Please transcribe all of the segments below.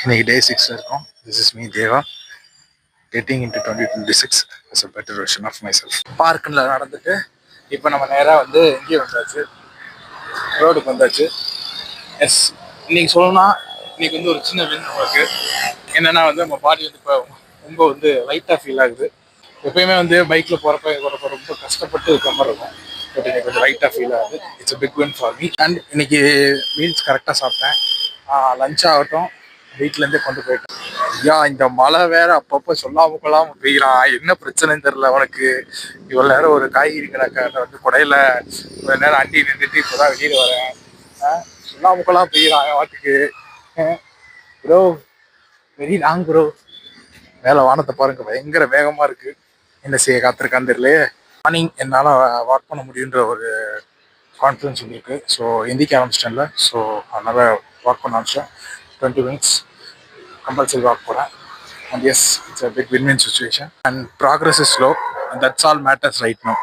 இன்னைக்கு டே 6 இருக்கும். This is me Deva getting into 2026 as a better version of myself. பார்க்கில் நடந்துட்டு இப்போ நம்ம நேராக வந்து இங்கே வந்தாச்சு, ரோடுக்கு வந்தாச்சு. எஸ், இன்னைக்கு சொல்லணும்னா இன்னைக்கு வந்து ஒரு சின்ன வின் நமக்கு. என்னன்னா வந்து நம்ம பாடி வந்து இப்போ ரொம்ப வந்து லைட்டாக ஃபீல் ஆகுது. எப்பயுமே வந்து பைக்கில் போகிறப்ப ரொம்ப கஷ்டப்பட்டு இருக்க மாதிரி இருக்கும். பட் இன்னைக்கு கொஞ்சம் லைட்டாக ஃபீல் ஆகுது. It's a big win for me. And இன்னைக்கு மீல்ஸ் கரெக்டாக சாப்பிட்டேன். லஞ்ச் ஆகட்டும் வீட்டிலேருந்தே கொண்டு போயிட்டேன். ஐயா, இந்த மழை வேற அப்பப்போ சொல்லாம கொள்ளாம பெய்யறான். என்ன பிரச்சனைன்னு தெரியல உனக்கு. இவ்வளோ நேரம் ஒரு காய்கறி கடைக்காரர் வந்து கொடையில இவ்வளோ நேரம் அண்டி நின்றுட்டு இப்போதான் வெளியில் வரேன். சொல்லாம கொள்ளாம பெய்யறான் வாட்டுக்கு. Bro very long bro. மேலே வானத்தை பாருங்க, பயங்கர வேகமா இருக்கு. என்ன செய்ய காத்திருக்கான்னு தெரியலையே. மார்னிங் என்னால் ஒர்க் பண்ண முடியுன்ற ஒரு கான்ஃபிடன்ஸ் இருக்கு. ஸோ எந்திக்க ஆரம்பிச்சிட்டேன்ல, ஸோ அதனால் ஒர்க் பண்ண ஆரம்பிச்சேன். 20 minutes கம்பல்சரி ஒர்க் போகிறேன். And yes, it's a big win win situation and progress is slow and that's all matters right no.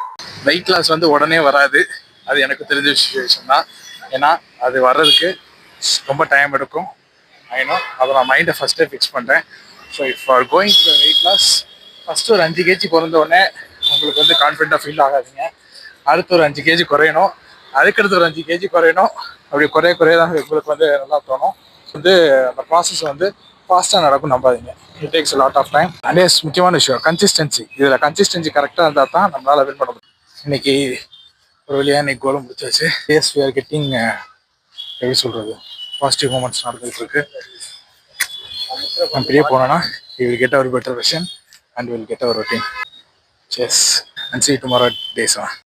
Weight loss வந்து உடனே வராது, அது எனக்கு தெரிஞ்ச சுச்சுவேஷன் தான். ஏன்னா அது வர்றதுக்கு ரொம்ப டைம் எடுக்கும். ஐநோ, அதை நான் மைண்டை ஃபஸ்ட்டே ஃபிக்ஸ் பண்ணுறேன். So if are going to weight loss, first ஒரு 5 kg குறைந்த உடனே உங்களுக்கு வந்து கான்ஃபிடென்ட்டாக ஃபீல் ஆகாதீங்க. அடுத்து ஒரு 5 kg குறையணும், அதுக்கடுத்து ஒரு 5 kg குறையணும். அப்படி குறைய தான் உங்களுக்கு வந்து நல்லா தோணும். வந்து அந்த ப்ராசஸ் வந்து ஃபாஸ்ட்டாக நடக்கும், நம்பாதீங்க. It takes lot of time. And yes, முக்கியமான விஷயம் கன்சிஸ்டன்சி. இதில் கன்சிஸ்டன்சி கரெக்டாக இருந்தால் தான் நம்மளால் வின் பண்ண முடியும். இன்னைக்கு ஒரு வழியாக இன்னைக்கு கோலம் முடிச்சாச்சு. எஸ், வி ஆர் கெட்டிங் எப்படி சொல்கிறது, பாசிட்டிவ் மூமெண்ட்ஸ் நடந்துகிட்டு இருக்கு. நம்ம பெரிய போனோன்னா we will get our better version and will get our routine. Yes, and see you tomorrow at day 7.